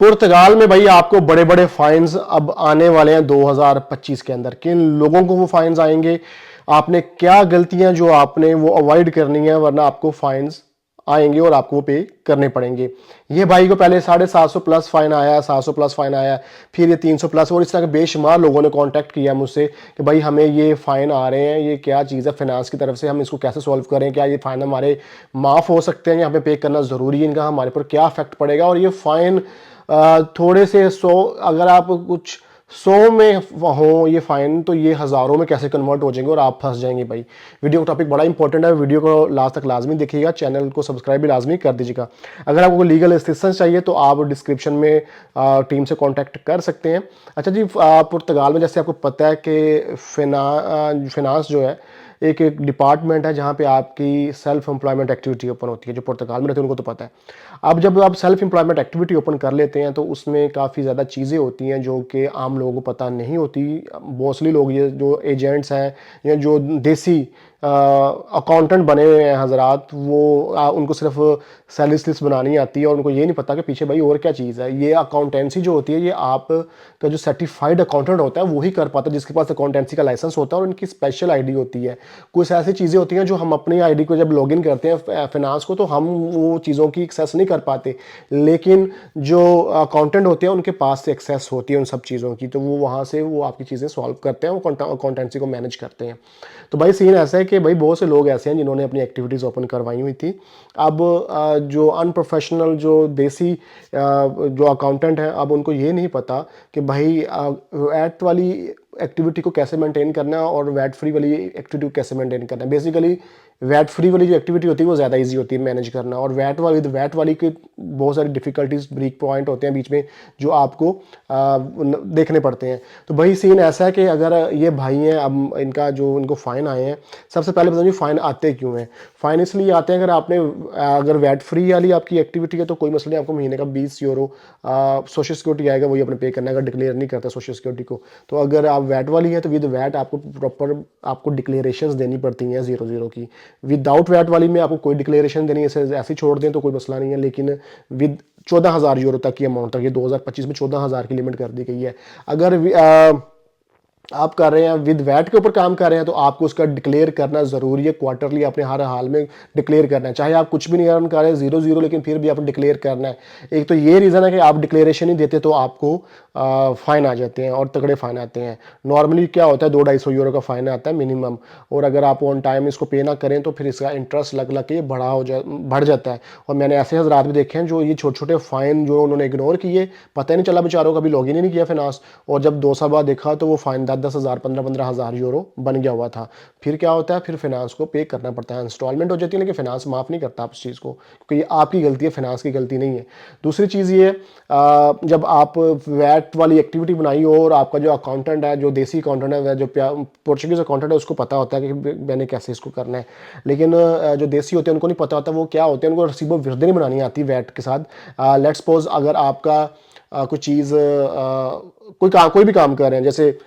पुर्तगाल में भाई आपको बड़े बड़े फाइन्स अब आने वाले हैं 2025 के अंदर। किन लोगों को वो फाइन्स आएंगे, आपने क्या गलतियां जो आपने वो अवॉइड करनी है, वरना आपको फाइन्स आएंगे और आपको वो पे करने पड़ेंगे। ये भाई को पहले 750 प्लस फाइन आया, 700 प्लस फाइन आया, फिर ये 300 प्लस, और इस तरह के बेशुमार लोगों ने कांटेक्ट किया मुझसे कि भाई हमें ये फाइन आ रहे हैं, ये क्या चीज़ है फाइनेंस की तरफ से, हम इसको कैसे सॉल्व करें, क्या ये फाइन हमारे माफ़ हो सकते हैं या हमें पे करना ज़रूरी है, इनका हमारे पर क्या इफेक्ट पड़ेगा। और ये फाइन थोड़े से 100, अगर आप कुछ 100 में हो ये फाइन, तो ये हज़ारों में कैसे कन्वर्ट हो जाएंगे और आप फंस जाएंगे भाई। वीडियो का टॉपिक बड़ा इंपॉर्टेंट है, वीडियो को लास्ट तक लाजमी देखिएगा, चैनल को सब्सक्राइब भी लाजमी कर दीजिएगा। अगर आपको लीगल असिस्टेंस चाहिए तो आप डिस्क्रिप्शन में टीम से कांटेक्ट कर सकते हैं। अच्छा जी, पुर्तगाल में जैसे आपको पता है कि फिनांस जो है एक डिपार्टमेंट है जहाँ पे आपकी सेल्फ एम्प्लॉयमेंट एक्टिविटी ओपन होती है। जो पुर्तगाल में रहते हैं उनको तो पता है। अब जब आप सेल्फ एम्प्लॉयमेंट एक्टिविटी ओपन कर लेते हैं तो उसमें काफ़ी ज़्यादा चीज़ें होती हैं जो कि आम लोगों को पता नहीं होती। मोस्टली लोग, ये जो एजेंट्स हैं या जो देसी अकाउंटेंट बने हुए हैं हजरात, वो उनको सिर्फ सैलरी स्लिप्स बनानी आती है और उनको ये नहीं पता कि पीछे भाई और क्या चीज़ है। ये अकाउंटेंसी जो होती है, ये आप का जो सर्टिफाइड अकाउंटेंट होता है वही कर पाता है, जिसके पास अकाउंटेंसी का लाइसेंस होता है और उनकी स्पेशल आईडी होती है। कुछ ऐसी चीज़ें होती हैं जो हम अपनी आईडी को जब लॉगिन करते हैं फाइनेंस को, तो हम वो चीज़ों की एक्सेस नहीं कर पाते, लेकिन जो अकाउंटेंट होते हैं उनके पास से एक्सेस होती है उन सब चीज़ों की, तो वो वहाँ से वो आपकी चीज़ें सॉल्व करते हैं, वो अकाउंटेंसी को मैनेज करते हैं। तो भाई सीन ऐसा है कि भाई बहुत से लोग ऐसे हैं जिन्होंने अपनी एक्टिविटीज़ ओपन करवाई हुई थी। अब जो अनप्रोफेशनल, जो देसी जो अकाउंटेंट हैं, अब उनको ये नहीं पता कि भाई वैट वाली एक्टिविटी को कैसे मेंटेन करना है और वैट फ्री वाली एक्टिविटी को कैसे मेंटेन करना है। बेसिकली वैट फ्री वाली जो एक्टिविटी होती है वो ज़्यादा इजी होती है मैनेज करना, और वैट वाली के बहुत सारी डिफिकल्टीज ब्रेक पॉइंट होते हैं बीच में जो आपको देखने पड़ते हैं। तो भाई सीन ऐसा है कि अगर ये भाई हैं, अब इनका जो इनको फ़ाइन आए हैं, सबसे पहले बताइए फ़ाइन आते क्यों हैं। फ़ाइन इसलिए आते हैं, अगर वैट फ्री वाली आपकी एक्टिविटी है तो कोई मसला नहीं, आपको महीने का 20 यूरो सोशल सिक्योरिटी आएगा, वही अपने पे करना है, अगर डिक्लेयर नहीं करता सोशल सिक्योरिटी को। तो अगर आप वैट वाली है तो विद वैट आपको प्रॉपर आपको डिक्लेरेशंस देनी पड़ती हैं 00 की। विदाउट वैट वाली में आपको कोई डिक्लेरेशन देनी है, ऐसे छोड़ दें तो कोई मसला नहीं है, लेकिन विद 14,000 यूरो तक की अमाउंट तक, ये 2025 में 14,000 की लिमिट कर दी गई है। अगर आप कर रहे हैं विद वैट के ऊपर काम कर रहे हैं तो आपको उसका डिक्लेयर करना ज़रूरी है। क्वार्टरली अपने हर हाल में डिक्लेयर करना है, चाहे आप कुछ भी नहीं अर्न कर रहे हैं 00, लेकिन फिर भी आपको डिक्लेयर करना है। एक तो ये रीज़न है कि आप डिक्लेरेशन नहीं देते तो आपको फ़ाइन आ जाते हैं, और तगड़े फ़ाइन आते हैं। नॉर्मली क्या होता है 200-250 यूरो का फ़ाइन आता है मिनिमम, और अगर आप ऑन टाइम इसको पे ना करें तो फिर इसका इंटरेस्ट लग लग के बढ़ जाता है। और मैंने ऐसे हज़रात भी देखे हैं जो ये छोटे छोटे फ़ाइन जो उन्होंने इग्नोर किए, पता ही नहीं चला बेचारों का, भी लॉगिन ही नहीं किया फाइनेंस, और जब 2 साल बाद देखा तो वो फ़ाइन 10,000 15,000 यूरो बन गया हुआ था। फिर क्या होता है, फिर फाइनेंस को पे करना पड़ता है, इंस्टॉलमेंट हो जाती है, लेकिन फाइनेंस माफ़ नहीं करता आप इस चीज़ को, क्योंकि ये आपकी गलती है, फाइनेंस की गलती नहीं है। दूसरी चीज़ ये, जब आप वैट वाली एक्टिविटी बनाई हो और आपका जो अकाउंटेंट है, जो देसी अकाउंटेंट है, जो पोर्चुगीज़ अकाउंटेंट है, उसको पता होता है कि मैंने कैसे इसको करना है, लेकिन जो देसी होते हैं उनको नहीं पता होता वो क्या होते हैं, उनको रसीबो विरदे नहीं बनानी आती वैट के साथ। लेट्स सपोज अगर आपका कोई चीज़ कोई भी काम कर रहे हैं, जैसे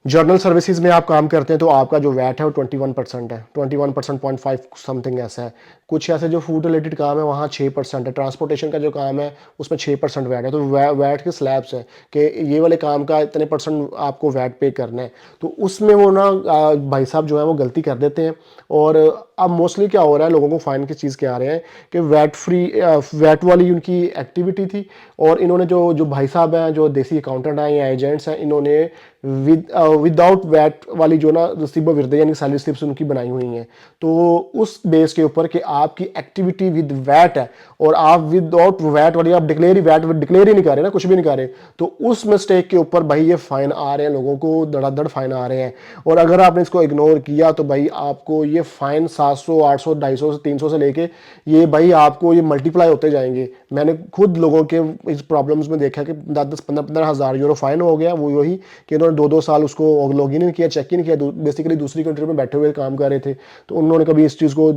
जर्नल सर्विसेज में आप काम करते हैं, तो आपका जो वैट है वो 21% है, 21% 0.5 समथिंग ऐसा है। कुछ ऐसे जो फूड रिलेटेड काम है वहाँ 6% है। ट्रांसपोर्टेशन का जो काम है उसमें 6% वैट है। तो वैट के स्लैब्स हैं कि ये वाले काम का इतने % आपको वैट पे करना है, तो उसमें वो ना भाई साहब जो है वो गलती कर देते हैं। और अब मोस्टली क्या हो रहा है, लोगों को फाइन की चीज़ के आ रहे हैं कि वैट वाली उनकी एक्टिविटी थी, और इन्होंने जो भाई साहब हैं, जो देसी अकाउंटेंट हैं या एजेंट्स हैं, इन्होंने विदाउट वैट वाली जो ना रसीबो विरदे यानी सैलरी स्लिप्स उनकी बनाई हुई हैं। तो उस बेस के ऊपर कि आपकी एक्टिविटी विद वैट है और आप विदाउट वैट वाली आप डिक्लेयर ही नहीं कर रहे ना, कुछ भी नहीं कर रहे, तो उस मिस्टेक के ऊपर भाई ये फाइन आ रहे हैं, लोगों को धड़ाधड़ फाइन आ रहे हैं। और अगर आपने इसको इग्नोर किया तो भाई आपको ये फाइन 700 800 250 से 300 से लेके ये भाई आपको ये मल्टीप्लाई होते जाएंगे। मैंने खुद लोगों के इस प्रॉब्लम्स में देखा कि 10-15 यूरो फाइन हो गया, वो वही कि उन्होंने 2-2 साल उसको लॉगिन नहीं किया, चेक ही नहीं किया, बेसिकली दूसरी कंट्री में बैठे हुए काम कर रहे थे, तो उन्होंने कभी इस चीज़ को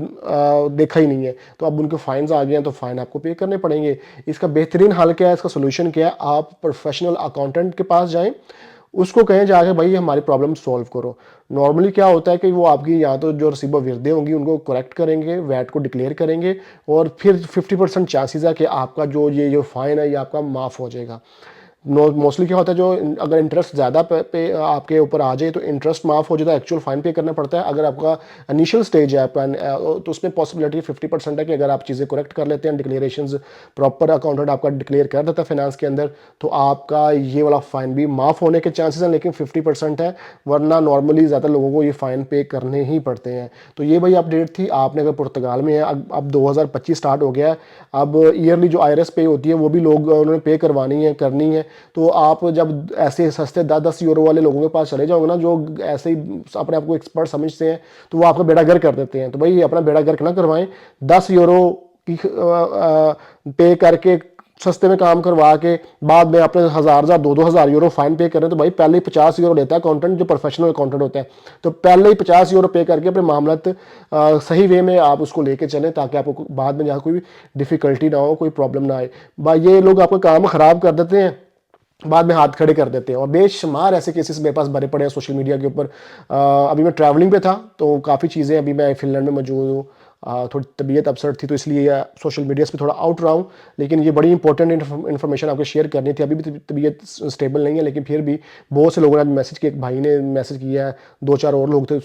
देखा ही नहीं है। तो अब उनके फाइन्स आ गए हैं तो फाइन आपको पे करने पड़ेंगे। इसका बेहतरीन हल क्या है, इसका सोल्यूशन क्या है, आप प्रोफेशनल अकाउंटेंट के पास जाएं, उसको कहें जाके भाई हमारी प्रॉब्लम सॉल्व करो। नॉर्मली क्या होता है कि वो आपकी या तो जो रिसीवर विरदे होंगी उनको करेक्ट करेंगे, वैट को डिक्लेयर करेंगे, और फिर 50% चांसेस है कि आपका जो फाइन है ये आपका माफ़ हो जाएगा। मोस्टली क्या होता है, जो अगर इंटरेस्ट ज़्यादा पे आपके ऊपर आ जाए तो इंटरेस्ट माफ़ हो जाता है, एक्चुअल फाइन पे करना पड़ता है। अगर आपका इनिशियल स्टेज है आपका तो उसमें पॉसिबिलिटी 50% है कि अगर आप चीज़ें करेक्ट कर लेते हैं, डिक्लेरेशंस प्रॉपर अकाउंटेंट आपका डिक्लेयर कर देता है फाइनेंस के अंदर, तो आपका ये वाला फ़ाइन भी माफ़ होने के चांसेस हैं, लेकिन 50% है, वरना नॉर्मली ज़्यादा लोगों को ये फ़ाइन पे करने ही पड़ते हैं। तो ये भाई अपडेट थी। आपने अगर पुर्तगाल में है, अब 2025 स्टार्ट हो गया है, अब ईयरली जो IRS पे होती है वो भी लोग उन्होंने पे करवानी है, करनी है। तो आप जब ऐसे सस्ते 10-10 यूरो वाले लोगों के पास चले जाओगे ना, जो ऐसे ही अपने आप को एक्सपर्ट समझते हैं, तो वो आपका बेड़ा गर्क कर देते हैं। तो भाई अपना बेड़ा गर्क ना करवाएं। 10 यूरो की पे करके सस्ते में काम करवा के बाद में अपने 1000 2-2 हज़ार यूरो फाइन पे करें, तो भाई पहले ही 50 यूरो लेता है अकाउंटेंट, जो प्रोफेशनल अकाउंटेंट होता है। तो पहले ही 50 यूरो पे करके अपने मामलत सही वे में आप उसको लेके चलें, ताकि आपको बाद में जहाँ कोई डिफिकल्टी ना हो, कोई प्रॉब्लम ना आए। भाई ये लोग आपका काम ख़राब कर देते हैं, बाद में हाथ खड़े कर देते हैं, और बेशुमार ऐसे केसेस मेरे पास भरे पड़े हैं सोशल मीडिया के ऊपर। अभी मैं ट्रैवलिंग पे था तो काफ़ी चीज़ें, अभी मैं फिनलैंड में मौजूद हूँ, थोड़ी तबीयत अपसेट थी तो इसलिए सोशल मीडिया पे थोड़ा आउट रहा हूँ, लेकिन ये बड़ी इंपॉर्टेंट इन्फॉर्मेशन आपको शेयर करनी थी। अभी भी तबीयत स्टेबल नहीं है, लेकिन फिर भी बहुत से लोगों ने मैसेज किया, एक भाई ने मैसेज किया है, 2-4 और लोग थे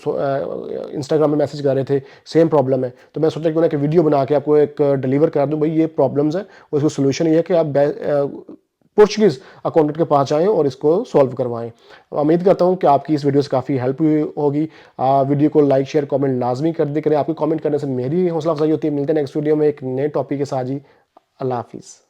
इंस्टाग्राम में मैसेज कर रहे थे, सेम प्रॉब्लम है। तो मैं सोचा कि मैं एक वीडियो बना के आपको एक डिलीवर कर दूँ, भाई ये प्रॉब्लम्स है, उसको सोल्यूशन ये है कि आप पोर्चुगीज़ अकाउंटेंट के पास जाएं और इसको सॉल्व करवाएं। उम्मीद करता हूं कि आपकी इस वीडियो से काफ़ी हेल्प हुई होगी। वीडियो को लाइक शेयर कमेंट लाजमी कर दे करें, आपके कमेंट करने से मेरी हौसला अफजाई होती है। मिलते हैं नेक्स्ट वीडियो में एक नए टॉपिक के साथ जी। अल्लाह हाफिज़।